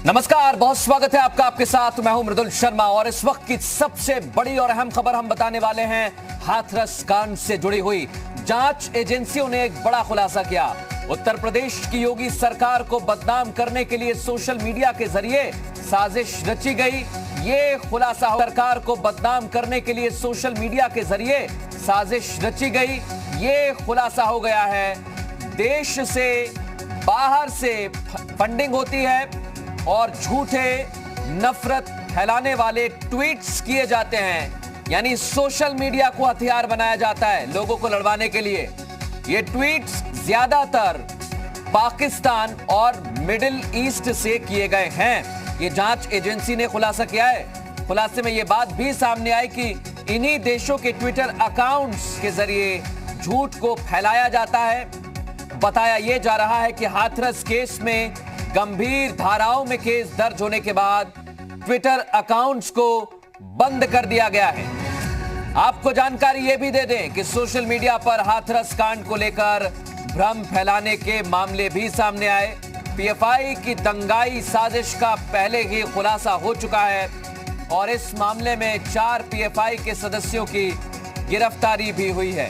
नमस्कार, बहुत स्वागत है आपका। आपके साथ मैं हूं मृदुल शर्मा और इस वक्त की सबसे बड़ी और अहम खबर हम बताने वाले हैं हाथरस कांड से जुड़ी हुई। जांच एजेंसियों ने एक बड़ा खुलासा किया। उत्तर प्रदेश की योगी सरकार को बदनाम करने के लिए सोशल मीडिया के जरिए साजिश रची गई। ये खुलासा सरकार को बदनाम करने के लिए सोशल मीडिया के जरिए साजिश रची गई। ये खुलासा हो गया है। देश से बाहर से फंडिंग होती है और झूठे नफरत फैलाने वाले ट्वीट्स किए जाते हैं, यानी सोशल मीडिया को हथियार बनाया जाता है लोगों को लड़वाने के लिए। ये ट्वीट्स ज्यादातर पाकिस्तान और मिडिल ईस्ट से किए गए हैं। ये जांच एजेंसी ने खुलासा किया है। खुलासे में ये बात भी सामने आई कि इन्हीं देशों के ट्विटर अकाउंट्स के जरिए झूठ को फैलाया जाता है। बताया यह जा रहा है कि हाथरस केस में गंभीर धाराओं में केस दर्ज होने के बाद ट्विटर अकाउंट्स को बंद कर दिया गया है। आपको जानकारी यह भी दे दें कि सोशल मीडिया पर हाथरस कांड को लेकर भ्रम फैलाने के मामले भी सामने आए। पीएफआई की दंगाई साजिश का पहले ही खुलासा हो चुका है और इस मामले में 4 पीएफआई के सदस्यों की गिरफ्तारी भी हुई है।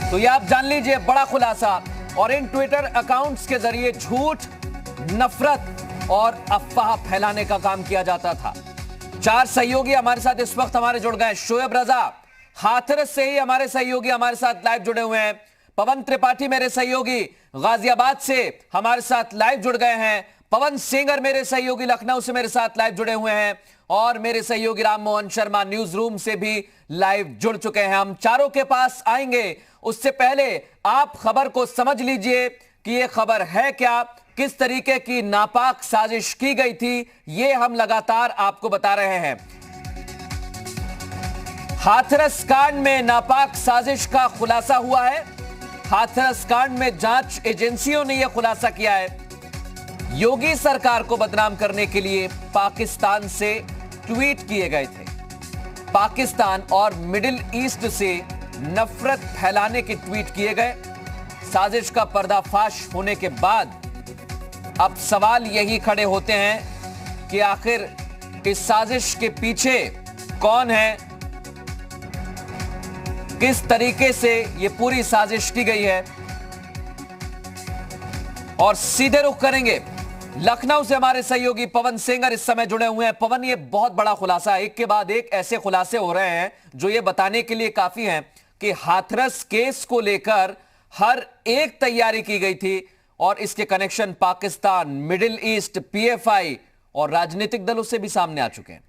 तो ये आप जान लीजिए, बड़ा खुलासा। और इन ट्विटर अकाउंट्स के जरिए झूठ, नफरत और अफवाह फैलाने का काम किया जाता था। 4 सहयोगी हमारे साथ इस वक्त हमारे जुड़ गए। शोएब रजा हाथरस से ही हमारे सहयोगी हमारे साथ लाइव जुड़े हुए हैं। पवन त्रिपाठी मेरे सहयोगी गाजियाबाद से हमारे साथ लाइव जुड़ गए हैं। पवन सिंगर मेरे सहयोगी लखनऊ से मेरे साथ लाइव जुड़े हुए हैं और मेरे सहयोगी राम मोहन शर्मा न्यूज रूम से भी लाइव जुड़ चुके हैं। हम चारों के पास आएंगे, उससे पहले आप खबर को समझ लीजिए कि यह खबर है क्या, किस तरीके की नापाक साजिश की गई थी, यह हम लगातार आपको बता रहे हैं। हाथरस कांड में नापाक साजिश का खुलासा हुआ है। हाथरस कांड में जांच एजेंसियों ने यह खुलासा किया है। योगी सरकार को बदनाम करने के लिए पाकिस्तान से ट्वीट किए गए थे। पाकिस्तान और मिडिल ईस्ट से नफरत फैलाने के ट्वीट किए गए। साजिश का पर्दाफाश होने के बाद अब सवाल यही खड़े होते हैं कि आखिर इस साजिश के पीछे कौन है, किस तरीके से ये पूरी साजिश की गई है। और सीधे रुख करेंगे लखनऊ से हमारे सहयोगी पवन सिंगर इस समय जुड़े हुए हैं। पवन, ये बहुत बड़ा खुलासा, एक के बाद एक ऐसे खुलासे हो रहे हैं जो ये बताने के लिए काफी हैं कि हाथरस केस को लेकर हर एक तैयारी की गई थी और इसके connection Pakistan, middle east, PFI और राजनीतिक दलों से भी सामने आ चुके हैं।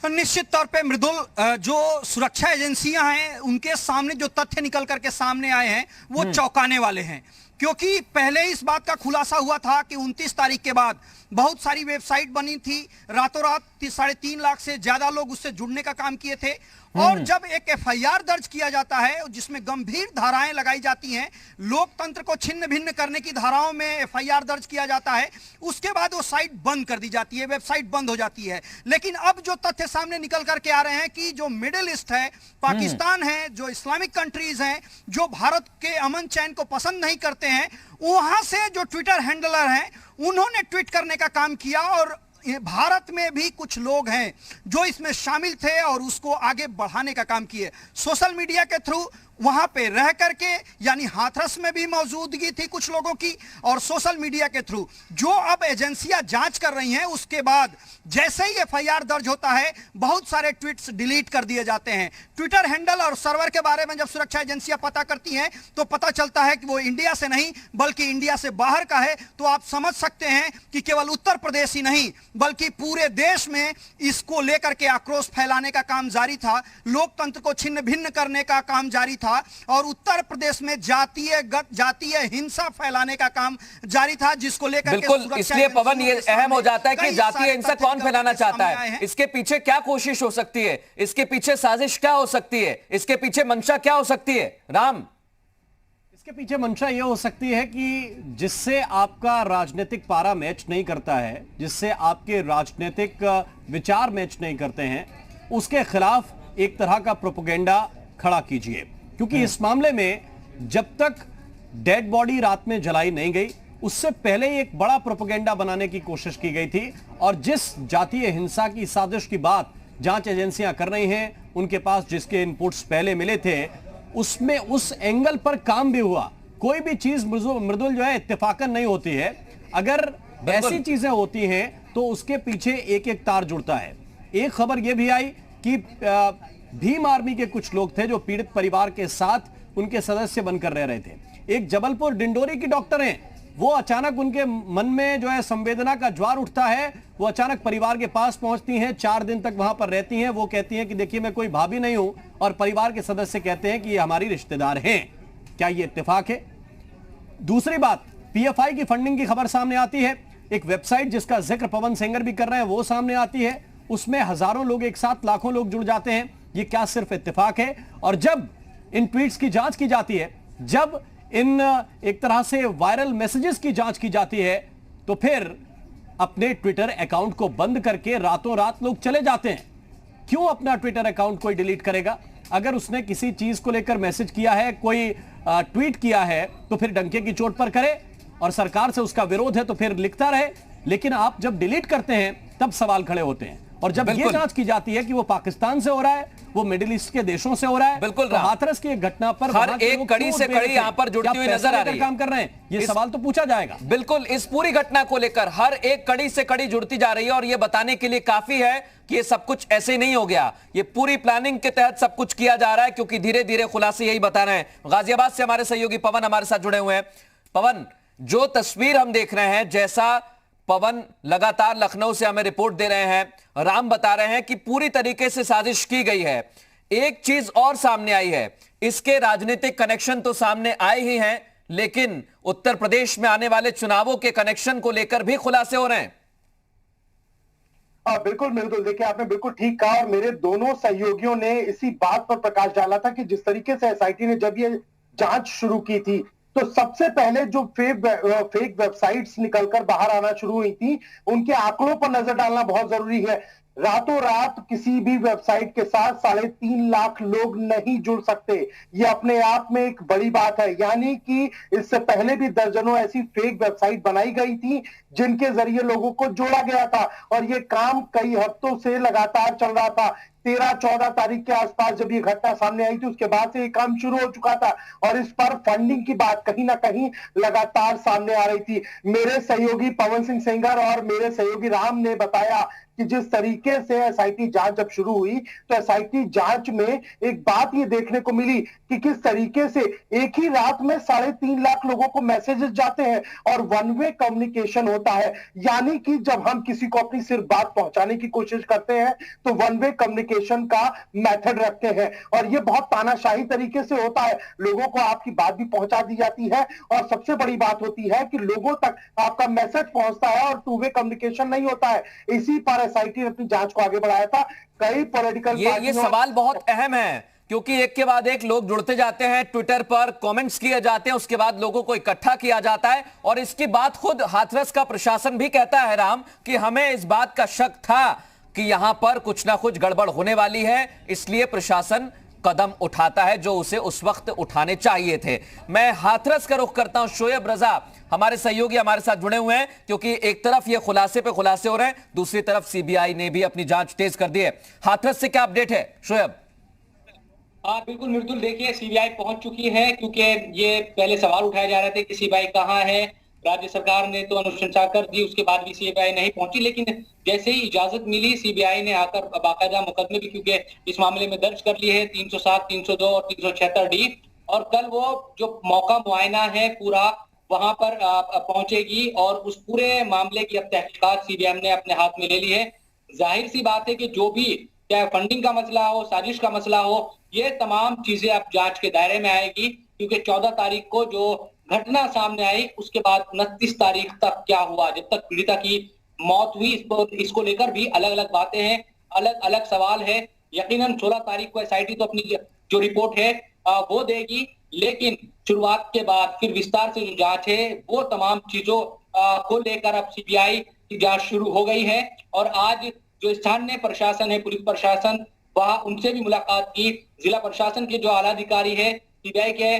निश्चित तौर पे मृदुल, जो सुरक्षा एजेंसियां हैं उनके सामने जो तथ्य निकल करके सामने आए हैं वो चौंकाने वाले हैं। क्योंकि पहले इस बात का खुलासा हुआ था कि 29 तारीख के बाद बहुत सारी वेबसाइट बनी थी, रातों रात 3.5 लाख से ज्यादा लोग उससे जुड़ने का काम किए थे। और जब एक एफआईआर दर्ज किया जाता है जिसमें गंभीर धाराएं लगाई जाती हैं, लोकतंत्र को छिन्न भिन्न करने की धाराओं में एफआईआर दर्ज किया जाता है, उसके बाद वो साइट बंद कर दी जाती है, वेबसाइट बंद हो जाती है। लेकिन अब जो तथ्य सामने निकल करके आ रहे हैं कि जो मिडिल ईस्ट है, पाकिस्तान है, जो इस्लामिक कंट्रीज हैं, जो भारत के अमन चैन को पसंद नहीं करते हैं, वहां से जो ट्विटर हैंडलर हैं उन्होंने ट्वीट करने का काम किया। और भारत में भी कुछ लोग हैं जो इसमें शामिल थे और उसको आगे बढ़ाने का काम किए। सोशल मीडिया के थ्रू वहां पे रह करके, यानी हाथरस में भी मौजूदगी थी कुछ लोगों की, और सोशल मीडिया के थ्रू जो अब एजेंसियां जांच कर रही हैं, उसके बाद जैसे ही एफआईआर दर्ज होता है बहुत सारे ट्वीट्स डिलीट कर दिए जाते हैं। ट्विटर हैंडल और सर्वर के बारे में जब सुरक्षा एजेंसियां पता करती हैं तो पता चलता है कि वो इंडिया से नहीं बल्कि इंडिया से बाहर का है। तो आप समझ सकते हैं कि केवल उत्तर प्रदेश ही नहीं बल्कि पूरे देश में इसको लेकर के आक्रोश फैलाने का काम जारी था, लोकतंत्र को छिन्न भिन्न करने का काम जारी था और उत्तर प्रदेश में जातीय हिंसा फैलाने का काम जारी था, जिसको लेकर बिल्कुल। इसलिए पवन ये अहम हो जाता है कि जातीय हिंसा कौन फैलाना चाहता है, इसके पीछे क्या कोशिश हो सकती है, इसके पीछे साजिश क्या हो सकती है, इसके पीछे मंशा क्या हो सकती है। राम, इसके पीछे मंशा यह हो सकती है कि जिससे आपका राजनीतिक पारा मैच नहीं करता है, जिससे आपके राजनीतिक विचार मैच नहीं करते हैं, उसके खिलाफ एक तरह का प्रोपेगेंडा खड़ा कीजिए। क्योंकि इस मामले में जब तक डेड बॉडी रात में जलाई नहीं गई, उससे पहले ही एक बड़ा प्रोपेगेंडा बनाने की कोशिश की गई थी। और जिस जातीय हिंसा की साजिश की बात जांच एजेंसियां कर रही हैं, उनके पास जिसके इनपुट्स पहले मिले थे, उसमें उस एंगल पर काम भी हुआ। कोई भी चीज मृदुल जो है इत्तेफाकन नहीं होती है। अगर ऐसी चीजें होती हैं तो उसके पीछे एक एक तार जुड़ता है। एक खबर यह भी आई कि भीम आर्मी के कुछ लोग थे जो पीड़ित परिवार के साथ उनके सदस्य बनकर रह रहे थे। एक जबलपुर डिंडोरी की डॉक्टर हैं, वो अचानक उनके मन में जो है संवेदना का ज्वार उठता है, वो अचानक परिवार के पास पहुंचती हैं, 4 दिन तक वहां पर रहती हैं। वो कहती हैं कि देखिए मैं कोई भाभी नहीं हूं, और परिवार के सदस्य कहते हैं कि ये हमारी रिश्तेदार हैं। क्या ये इत्तेफाक है? दूसरी बात, पीएफआई की फंडिंग की खबर सामने आती है। एक वेबसाइट जिसका जिक्र पवन सेंगर भी कर रहे हैं वो सामने आती है, उसमें हजारों लोग एक साथ, लाखों लोग जुड़ जाते हैं। ये क्या सिर्फ इत्तेफाक है? और जब इन ट्वीट्स की जांच की जाती है, जब इन एक तरह से वायरल मैसेजेस की जांच की जाती है, तो फिर अपने ट्विटर अकाउंट को बंद करके रातों रात लोग चले जाते हैं। क्यों अपना ट्विटर अकाउंट कोई डिलीट करेगा? अगर उसने किसी चीज को लेकर मैसेज किया है, कोई ट्वीट किया है, तो फिर डंके की चोट पर करे, और सरकार से उसका विरोध है तो फिर लिखता रहे। लेकिन आप जब डिलीट करते हैं तब सवाल खड़े होते हैं। और जब ये जांच की जाती है कि वो पाकिस्तान से हो रहा है, वो मिडिल ईस्ट के देशों से हो रहा है, बिल्कुल, तो हाथरस की एक घटना पर हर एक कड़ी से कड़ी यहां पर जुड़ती हुई नजर आ रही है। काम कर रहे हैं, ये सवाल तो पूछा जाएगा। बिल्कुल, इस पूरी घटना को लेकर हर एक कड़ी से कड़ी जुड़ती जा रही है, और यह बताने के लिए काफी है कि ये सब कुछ ऐसे नहीं हो गया, ये पूरी प्लानिंग के तहत सब कुछ किया जा रहा है। क्योंकि धीरे धीरे खुलासे यही बता रहे हैं। गाजियाबाद से हमारे सहयोगी पवन हमारे साथ जुड़े हुए हैं। पवन, जो तस्वीर हम देख रहे हैं, जैसा पवन लगातार लखनऊ से हमें रिपोर्ट दे रहे हैं, राम बता रहे हैं कि पूरी तरीके से साजिश की गई है। एक चीज और सामने आई है, इसके राजनीतिक कनेक्शन तो सामने आए ही हैं, लेकिन उत्तर प्रदेश में आने वाले चुनावों के कनेक्शन को लेकर भी खुलासे हो रहे हैं। बिल्कुल मृदुल, देखिए आपने बिल्कुल ठीक कहा, और मेरे दोनों सहयोगियों ने इसी बात पर प्रकाश डाला था कि जिस तरीके से एसआईटी ने जब ये जांच शुरू की थी, तो सबसे पहले जो फेक वेबसाइट्स निकलकर बाहर आना शुरू हुई थी, उनके आंकड़ों पर नजर डालना बहुत जरूरी है। रातों रात किसी भी वेबसाइट के साथ 3.5 लाख लोग नहीं जुड़ सकते, ये अपने आप में एक बड़ी बात है। यानी कि इससे पहले भी दर्जनों ऐसी फेक वेबसाइट बनाई गई थी जिनके जरिए लोगों को जोड़ा गया था, और ये काम कई हफ्तों से लगातार चल रहा था। 13-14 तारीख के आसपास जब ये घटना सामने आई थी, उसके बाद से ये काम शुरू हो चुका था, और इस पर फंडिंग की बात कहीं ना कहीं लगातार सामने आ रही थी। मेरे सहयोगी पवन सिंह सेंगर और मेरे सहयोगी राम ने बताया कि जिस तरीके से एसआईटी जांच जब शुरू हुई, तो एसआईटी जांच में एक बात ये देखने को मिली कि किस तरीके से एक ही रात में 3.5 लाख लोगों को मैसेजेस जाते हैं और वन वे कम्युनिकेशन होता है। यानी कि जब हम किसी को अपनी सिर्फ बात पहुंचाने की कोशिश करते हैं तो वन वे कम्युनिकेशन का मेथड रखते हैं, और ये बहुत तानाशाही तरीके से होता है। लोगों को आपकी बात भी पहुंचा दी जाती है, और सबसे बड़ी बात होती है कि लोगों तक आपका मैसेज पहुंचता है और टू वे कम्युनिकेशन नहीं होता है। इसी पर एसआईटी ने अपनी जांच को आगे बढ़ाया था। कई पॉलिटिकल ये सवाल बहुत अहम है, क्योंकि एक के बाद एक लोग जुड़ते जाते हैं, ट्विटर पर कमेंट्स किए जाते हैं, उसके बाद लोगों को इकट्ठा किया जाता है, और इसकी बात खुद हाथरस का प्रशासन भी कहता है राम कि हमें इस बात का शक था कि यहां पर कुछ ना कुछ गड़बड़ होने वाली है, इसलिए प्रशासन कदम उठाता है जो उसे उस वक्त उठाने चाहिए थे। मैं हाथरस का रुख करता हूं, शोएब रजा हमारे सहयोगी हमारे साथ जुड़े हुए हैं, क्योंकि एक तरफ ये खुलासे पे खुलासे हो रहे हैं, दूसरी तरफ सीबीआई ने भी अपनी जांच तेज कर दी है। हाथरस से क्या अपडेट है शोएब? हाँ बिल्कुल मृदुल, देखिए सीबीआई पहुंच चुकी है, क्योंकि ये पहले सवाल उठाए जा रहे थे कि सीबीआई कहाँ है। राज्य सरकार ने तो अनुशंसा कर दी, उसके बाद भी सीबीआई नहीं पहुंची, लेकिन जैसे ही इजाजत मिली सीबीआई ने आकर बाकायदा मुकदमे भी क्योंकि इस मामले में दर्ज कर लिए हैं 307, 302 और 376 डी। और कल वो जो मौका मुआयना है पूरा वहां पर पहुंचेगी और उस पूरे मामले की अब तहकीकात सीबीआई ने अपने हाथ में ले ली है। जाहिर सी बात है कि जो भी चाहे फंडिंग का मसला हो, साजिश का मसला हो, ये तमाम चीजें अब जांच के दायरे में आएगी, क्योंकि 14 तारीख को जो घटना सामने आई उसके बाद 29 तारीख तक क्या हुआ, जब तक पीड़िता की मौत हुई, इसको लेकर भी अलग अलग बातें हैं, अलग अलग सवाल है। यकीनन 16 तारीख को एसआईटी तो अपनी जो रिपोर्ट है वो देगी, लेकिन शुरुआत के बाद फिर विस्तार से जो जांच है वो तमाम चीजों को लेकर अब सीबीआई की जांच शुरू हो गई है। और आज जो स्थानीय प्रशासन है, पुलिस प्रशासन, वह उनसे भी मुलाकात की। जिला प्रशासन के जो आला अधिकारी है, सीबीआई के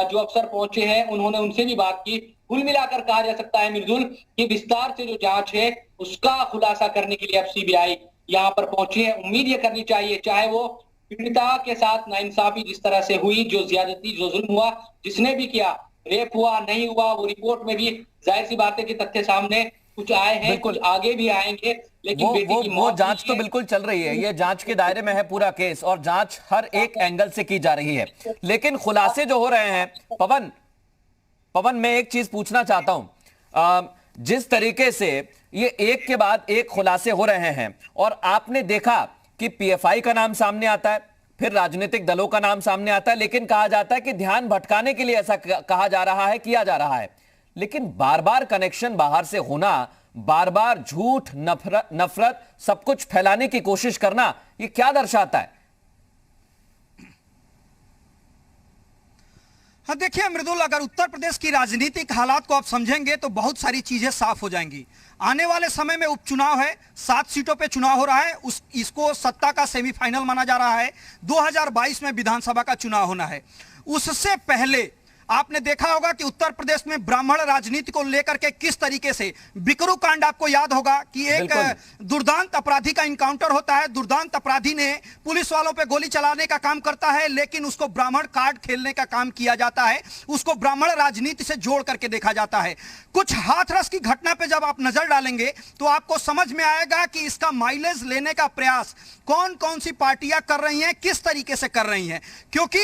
जो अफसर पहुंचे हैं, उन्होंने उनसे भी बात की। कुल मिलाकर कहा जा सकता है मृदुल कि विस्तार से जो जांच है उसका खुलासा करने के लिए अब सीबीआई यहाँ पर पहुंची है। उम्मीद ये करनी चाहिए, चाहे वो पीड़िता के साथ नाइंसाफी जिस तरह से हुई, जो ज्यादती, जो जुल्म हुआ, जिसने भी किया, रेप हुआ नहीं हुआ, वो रिपोर्ट में भी जाहिर सी बात है कि तथ्य सामने कुछ आए हैं, कुछ आगे भी आएंगे, लेकिन बेटी की वो जांच तो बिल्कुल चल रही है। ये जांच के दायरे में है पूरा केस और जांच हर एक एंगल से की जा रही है। लेकिन खुलासे जो हो रहे हैं, पवन मैं एक चीज पूछना चाहता हूं, जिस तरीके से ये एक के बाद एक खुलासे हो रहे हैं और आपने देखा कि पीएफआई का नाम सामने आता है, फिर राजनीतिक दलों का नाम सामने आता है, लेकिन कहा जाता है कि ध्यान भटकाने के लिए ऐसा कहा जा रहा है, किया जा रहा है। लेकिन बार बार कनेक्शन बाहर से होना, बार बार झूठ, नफरत सब कुछ फैलाने की कोशिश करना, ये क्या दर्शाता है? हाँ देखिए मृदुल, अगर उत्तर प्रदेश की राजनीतिक हालात को आप समझेंगे तो बहुत सारी चीजें साफ हो जाएंगी। आने वाले समय में उपचुनाव है, 7 सीटों पे चुनाव हो रहा है, इसको सत्ता का सेमीफाइनल माना जा रहा है। 2022 में विधानसभा का चुनाव होना है। उससे पहले आपने देखा होगा कि उत्तर प्रदेश में ब्राह्मण राजनीति को लेकर के किस तरीके से बिकरू कांड, आपको याद होगा कि एक दुर्दांत अपराधी का इनकाउंटर होता है। दुर्दांत अपराधी ने पुलिस वालों पे गोली चलाने का काम करता है, लेकिन उसको ब्राह्मण कार्ड खेलने का काम किया जाता है, उसको ब्राह्मण राजनीति से जोड़ करके देखा जाता है। कुछ हाथरस की घटना पे जब आप नजर डालेंगे तो आपको समझ में आएगा कि इसका माइलेज लेने का प्रयास कौन कौन सी पार्टियां कर रही हैं, किस तरीके से कर रही हैं, क्योंकि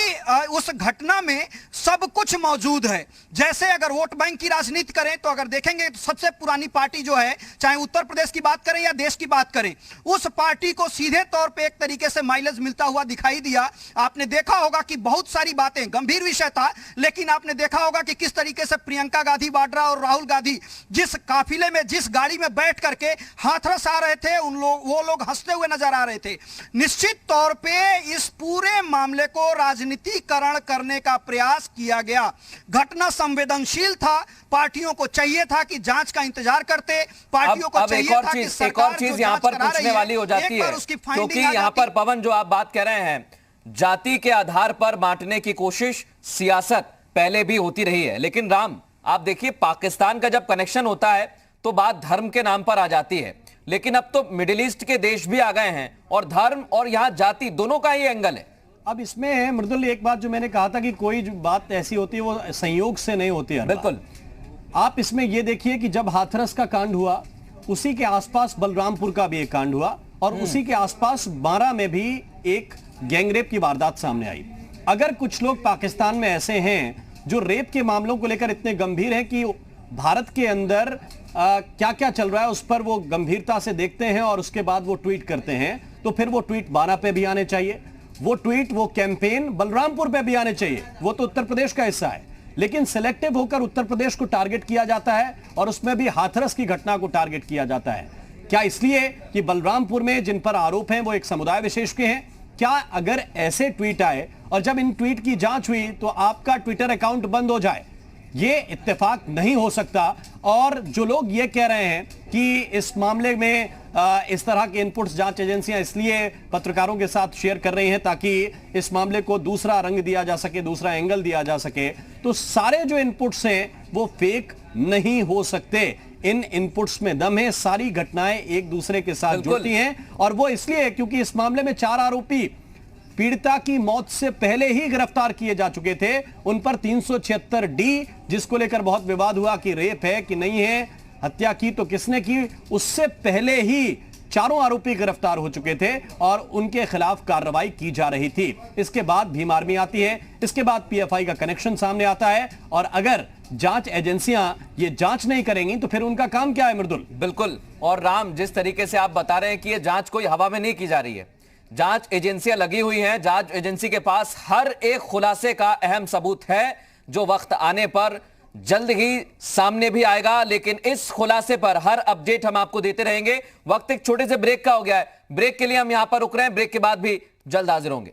उस घटना में सब कुछ मौजूद है। जैसे अगर वोट बैंक की राजनीति करें तो अगर देखेंगे तो सबसे पुरानी पार्टी जो है, चाहे उत्तर प्रदेश की बात करें या देश की बात करें, उस पार्टी को सीधे तौर पे एक तरीके से माइलेज मिलता हुआ दिखाई दिया। आपने देखा होगा कि बहुत सारी बातें, गंभीर विषय था, लेकिन आपने देखा होगा कि किस तरीके से प्रियंका गांधी वाड्रा और राहुल गांधी जिस काफिले में, जिस गाड़ी में बैठ करके हाथरस आ रहे थे, वो लोग हंसते हुए नजर आ रहे थे। निश्चित तौर पे इस पूरे मामले को राजनीतिकरण करने का प्रयास किया गया। घटना संवेदनशील था, पार्टियों को चाहिए था कि जांच का इंतजार करते, पार्टियों को चाहिए था कि सरकार एक और चीज यहां पर पूछने वाली हो जाती है, क्योंकि यहां पर पवन जो आप बात कह रहे हैं, जाति के आधार पर बांटने की कोशिश सियासत पहले भी होती रही है। लेकिन राम, आप देखिए, पाकिस्तान का जब कनेक्शन होता है तो बात धर्म के नाम पर आ जाती है, लेकिन अब तो मिडिल ईस्ट के देश भी आ गए हैं और धर्म और यहां जाति दोनों का ही एंगल है। अब इसमें मृदुल एक बात जो मैंने कहा था कि कोई जो बात ऐसी होती है वो संयोग से नहीं होती है। बिल्कुल, आप इसमें यह देखिए कि जब हाथरस का कांड हुआ, उसी के आसपास बलरामपुर का भी एक कांड हुआ और उसी के आसपास बारां में भी एक गैंगरेप की वारदात सामने आई। अगर कुछ लोग पाकिस्तान में ऐसे हैं जो रेप के मामलों को लेकर इतने गंभीर हैं कि भारत के अंदर क्या क्या चल रहा है उस पर वो गंभीरता से देखते हैं और उसके बाद वो ट्वीट करते हैं, तो फिर वो ट्वीट बारां पे भी आने चाहिए, वो ट्वीट, वो कैंपेन बलरामपुर पे भी आने चाहिए। वो तो उत्तर प्रदेश का हिस्सा है, लेकिन सिलेक्टिव होकर उत्तर प्रदेश को टारगेट किया जाता है और उसमें भी हाथरस की घटना को टारगेट किया जाता है। क्या इसलिए कि बलरामपुर में जिन पर आरोप हैं वो एक समुदाय विशेष के हैं? क्या अगर ऐसे ट्वीट आए और जब इन ट्वीट की जांच हुई तो आपका ट्विटर अकाउंट बंद हो जाए? ये इत्तेफाक नहीं हो सकता। और जो लोग ये कह रहे हैं कि इस मामले में इस तरह के इनपुट्स जांच एजेंसियां इसलिए पत्रकारों के साथ शेयर कर रही हैं ताकि इस मामले को दूसरा रंग दिया जा सके, दूसरा एंगल दिया जा सके, तो सारे जो इनपुट्स हैं वो फेक नहीं हो सकते। इन इनपुट्स में दम है, सारी घटनाएं एक दूसरे के साथ जुड़ती हैं और वो इसलिए क्योंकि इस मामले में 4 आरोपी पीड़िता की मौत से पहले ही गिरफ्तार किए जा चुके थे। उन पर 376 डी, जिसको लेकर बहुत विवाद हुआ कि रेप है कि नहीं है, हत्या की तो किसने की, उससे पहले ही चारों आरोपी गिरफ्तार हो चुके थे और उनके खिलाफ कार्रवाई की जा रही थी। इसके बाद भीम आर्मी आती है, इसके बाद पीएफआई का कनेक्शन सामने आता है, और अगर जांच एजेंसियां ये जांच नहीं करेंगी तो फिर उनका काम क्या है मृदुल? बिल्कुल। और राम, जिस तरीके से आप बता रहे हैं कि ये जांच कोई हवा में नहीं की जा रही है, जांच एजेंसियां लगी हुई हैं, जांच एजेंसी के पास हर एक खुलासे का अहम सबूत है जो वक्त आने पर जल्द ही सामने भी आएगा। लेकिन इस खुलासे पर हर अपडेट हम आपको देते रहेंगे। वक्त एक छोटे से ब्रेक का हो गया है, ब्रेक के लिए हम यहां पर रुक रहे हैं, ब्रेक के बाद भी जल्द हाजिर होंगे।